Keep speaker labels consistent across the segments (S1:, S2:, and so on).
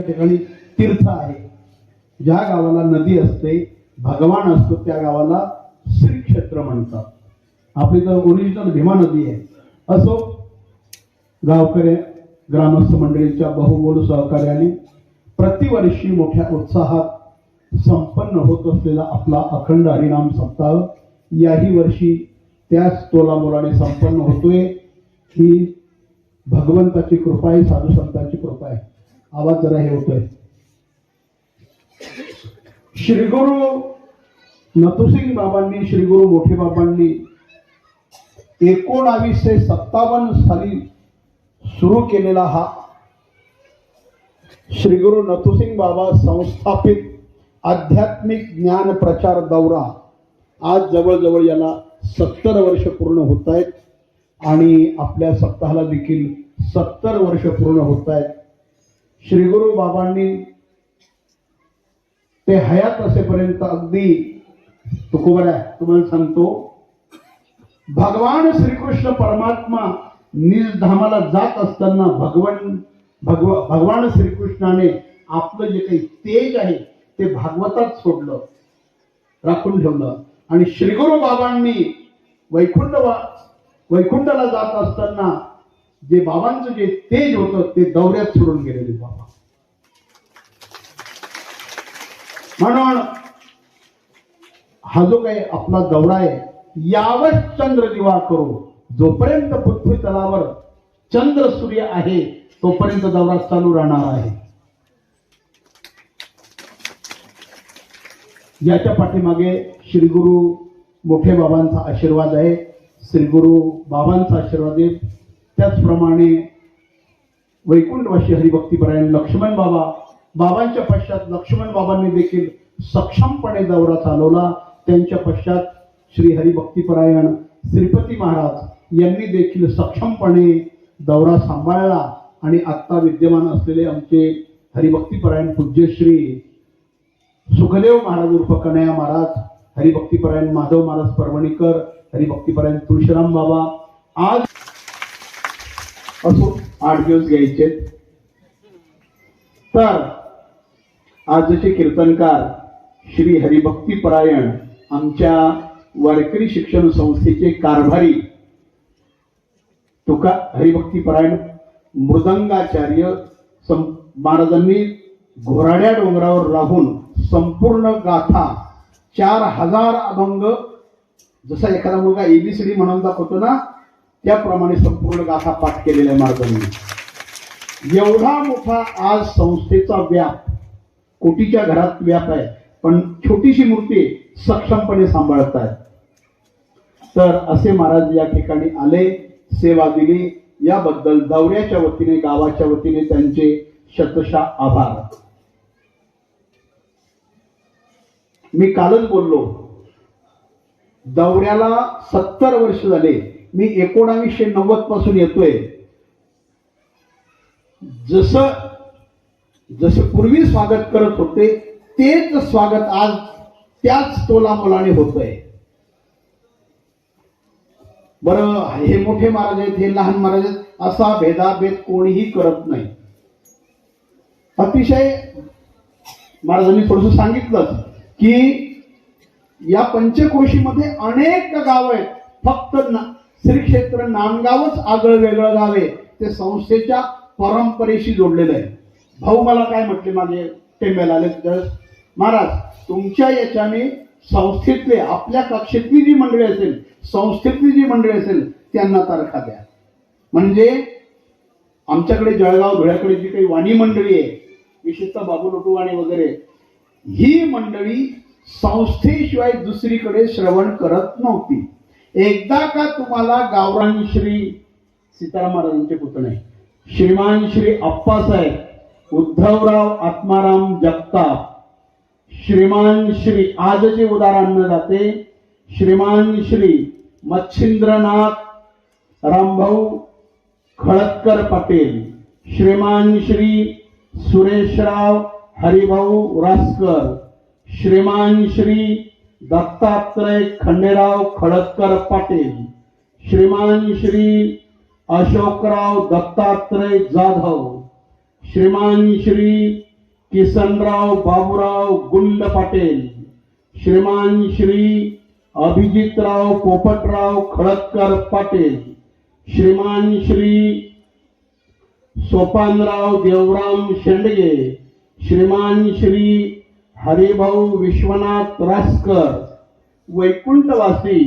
S1: ठिकाणी तीर्थ आहे. ज्या गावाला नदी असते, भगवान असतो, त्या गावाला श्री क्षेत्र म्हणतात. आपली तर ओरिजिनल भीमा नदी आहे. असो, गावकरी ग्रामस्थ मंडळींच्या बहुमोल सहकार्याने प्रतिवर्षी मोठ्या उत्साहात संपन्न होत असलेला आपला अखंड हरिनाम सप्ताह याही वर्षी त्याच तोलामोलाने संपन्न होतोय. ही भगवंताची कृपा आहे, साधू संतांची कृपा आहे. आवाज जरा हे होतोय. श्री गुरु नथुसिंग बाबांनी, श्री गुरु मोठे बाबांनी 1957 साली सुरू केलेला हा श्री गुरु नथुसिंग बाबा संस्थापित आध्यात्मिक ज्ञान प्रचार दौरा आज जवळजवळ याला 70 वर्ष पूर्ण होत आहेत आणि आपल्या सप्ताहाला देखील 70 वर्ष पूर्ण होत आहेत. श्री गुरु बाबांनी ते हयात असेपर्यंत अगदी तुकोबऱ्या तुम्हाला सांगतो, भगवान श्रीकृष्ण परमात्मा निजधामाला जात असताना भगवान श्रीकृष्णाने आपलं जे काही तेज आहे ते भागवतात सोडलं, राखून ठेवलं. आणि श्रीगुरु बाबांनी वैकुंठाला जात असताना जे बाबांचं जे तेज होतं ते दौऱ्यात सोडून गेलेले बाबा. म्हणून हा जो काही आपला दौरा आहे, यावत चंद्र दिवा करू, जोपर्यंत पृथ्वी तलावर चंद्र सूर्य आहे तोपर्यंत दौरा चालू राहणार आहे. याच्या पाठीमागे श्री गुरु मोठे बाबांचा आशीर्वाद आहे, श्री गुरु बाबांचा आशीर्वाद आहे. त्याचप्रमाणे वैकुंठवासी हरिभक्तीपरायण लक्ष्मण बाबा, बाबांच्या पश्चात लक्ष्मण बाबांनी देखील सक्षमपणे दौरा चालवला. त्यांच्या पश्चात श्री हरिभक्तीपरायण श्रीपती महाराज यांनी देखील सक्षमपणे दौरा सांभाळला. आणि आत्ता विद्यमान असलेले आमचे हरिभक्तीपरायण पूज्य श्री सुखदेव महाराज उर्फ कन्हैया महाराज, हरिभक्तीपरायण माधव महाराज परभणीकर, हरिभक्तीपरायण तुळशीराम बाबा, आज असो 8 दिवस घ्यायचे. तर आजचे कीर्तनकार श्री हरिभक्तीपरायण आमच्या वारकरी शिक्षण संस्थेचे कारभारी तुका हरिभक्तीपरायण मृदंगाचार्य महाराजांनी घोराड्या डोंगरावर राहून संपूर्ण गाथा 4000 अभंग, जसा एखादा मुलगा ABCD म्हणून दाखवतो ना त्याप्रमाणे संपूर्ण गाथा पाठ केलेल्या महाराजांनी. एवढा मोठा आज संस्थेचा व्याप, कोटीच्या घरात व्याप आहे, पण छोटीशी मूर्ती सक्षमपणे सांभाळतायत. तर असे महाराज या ठिकाणी आले, सेवा दिली, याबद्दल दौऱ्याच्या वतीने, गावाच्या वतीने त्यांचे शतशः आभार. मी कालच बोललो, दौऱ्याला 70 वर्ष झाले. मी 1990 पासून येतोय. जसं पूर्वी स्वागत करत होते तेच स्वागत आज त्याच तोलामोलाने होतंय. बरं, हे मोठे महाराज आहेत, हे लहान महाराज आहेत, असा भेदाभेद कोणीही करत नाही. अतिशय महाराजांनी थोडस सांगितलं की या पंचक्रोशीमध्ये अनेक गाव आहेत, फक्त श्री क्षेत्र नांदगावच आगळं वेगळं गाव आहे, ते संस्थेच्या परंपरेशी जोडलेलं आहे. भाऊ मला काय म्हटले, माझे टेंबेला आले, महाराज तुमच्या याच्याने संस्थेतले, आपल्या कक्षेतली जी मंडळी असेल, संस्थेतली जी मंडळी असेल त्यांना तारखा द्या. म्हणजे आमच्याकडे जळगाव धुळ्याकडे जी काही वाणी मंडळी आहे, विशेषतः बाबू लोटूवाणी वगैरे, ही मंडळी संस्थेशिवाय दुसरीकडे श्रवण करत नव्हती. एकदा का तुम्हाला गावरान श्री सीताराम महाराजांचे पुतणे श्रीमान श्री अप्पासाहेब उद्धवराव आत्माराम जगताप, श्रीमान श्री आजचे उदाहरण जाते, श्रीमान श्री मच्छिंद्रनाथ रामभाऊ खळदकर पाटील, श्रीमान श्री सुरेशराव हरिभाऊ रासकर, श्रीमान श्री दत्तात्रय खंडेराव खळदकर पाटील, श्रीमान श्री अशोकराव दत्तात्रय जाधव, श्रीमान श्री किसनराव बाबूराव गुंड पाटील, श्रीमान श्री अभिजितराव पोपटराव खळदकर पाटील, श्रीमान श्री सोपानराव देवराम शेंडगे, श्रीमान श्री हरिभाऊ विश्वनाथ रासकर, वैकुंठवासी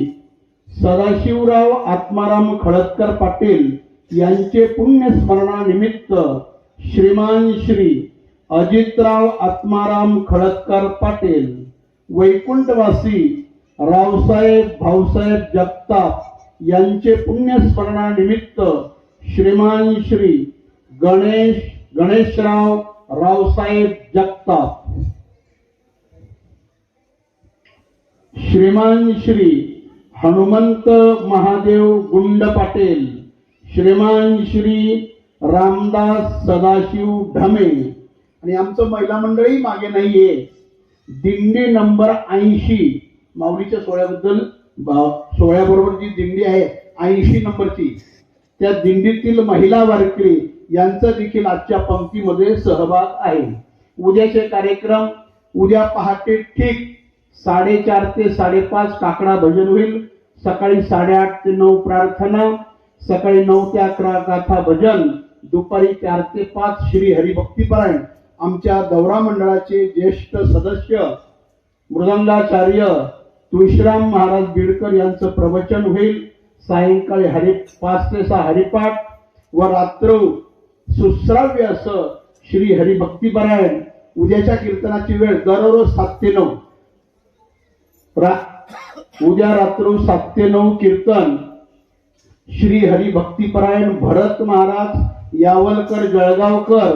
S1: सदाशिवराव आत्माराम खळदकर पाटील यांचे पुण्यस्मरणानिमित्त श्रीमान श्री अजितराव आत्माराम खळदकर पाटील, वैकुंठवासी रावसाहेब भाऊसाहेब जगताप यांचे पुण्यस्मरणानिमित्त श्रीमान श्री गणेशराव रावसाहेब जगताप, श्रीमान श्री हनुमंत महादेव गुंड पाटील, श्रीमान श्री रामदास सदाशिव ढमे. आणि आमचं महिला मंडळी मागे नाहीये. दिंडी नंबर 80 माऊलीच्या सोहळ्याबद्दल, सोहळ्याबरोबर जी दिंडी आहे 80 नंबरची, त्या दिंडीतील महिला वारकरी यांचा देखील आजच्या पंक्तीमध्ये सहभाग आहे. उद्याचे कार्यक्रम, उद्या पहाटे ठीक 4:30 ते 5:30 काकडा भजन होईल. सकाळी 8:30 ते 9 प्रार्थना, सकाळी 9 ते 11 गाथा भजन, दुपारी 4 ते 5 श्री हरिभक्तीपरायण. आमच्या दौरा मंडळाचे ज्येष्ठ सदस्य मृदंगाचार्य तुळशीराम महाराज बीडकर यांचं प्रवचन होईल. सायंकाळी 5 ते 6 हरिपाठ व रात्र सुश्राव्य असं श्री हरिभक्तीपरायण. उद्याच्या कीर्तनाची वेळ दररोज 7 ते 9. उद्या रात्र 7 ते 9 कीर्तन श्री हरिभक्तीपरायण भरत महाराज यावलकर जळगावकर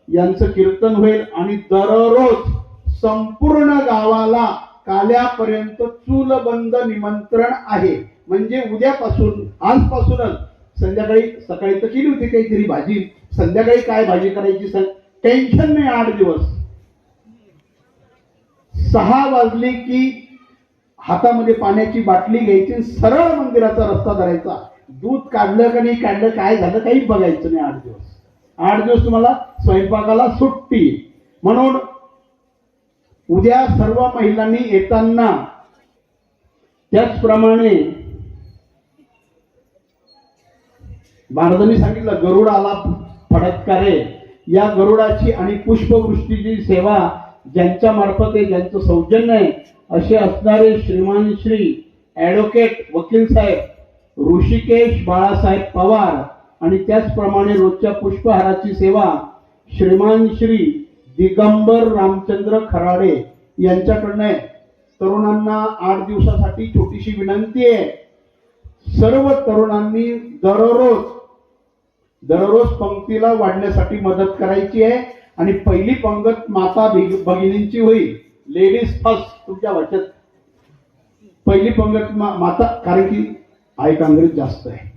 S1: यांचं कीर्तन होईल. आणि दररोज संपूर्ण गावाला काल्यापर्यंत चूलबंद निमंत्रण आहे. म्हणजे उद्यापासून, आजपासूनच संध्याकाळी, सकाळी तर केली होती काहीतरी भाजी, संध्याकाळी काय भाजी करायची टेन्शन नाही. 8 दिवस 6 वाजले की हातामध्ये पाण्याची बाटली घ्यायची, सरळ मंदिराचा रस्ता धरायचा. दूध काढलं का नाही काढलं, काय झालं काही बघायचं नाही. 8 दिवस 8 दिवस तुम्हाला स्वयंपाकाला सुट्टी. म्हणून उद्या सर्व महिलांनी येताना, त्याचप्रमाणे महाराजांनी सांगितलं गरुड आला फडतकारे, या गरुडाची आणि पुष्पवृष्टीची सेवा ज्यांच्या मार्फत आहे, ज्यांचं सौजन्य आहे, असे असणारे श्रीमान श्री ॲडव्होकेट वकील साहेब ऋषिकेश बाळासाहेब पवार. आणि त्याचप्रमाणे रोजच्या पुष्पहाराची सेवा श्रीमान श्री दिगंबर रामचंद्र खराडे यांच्याकडनं. तरुणांना 8 दिवसासाठी छोटीशी विनंती आहे. सर्व तरुणांनी दररोज पंक्तीला वाढण्यासाठी मदत करायची आहे. आणि पहिली पंगत माता भगिनींची होईल. लेडीज फर्स्ट तुमच्या वाचत पहिली पंगत माता, कारण की आय काँग्रेस जास्त आहे.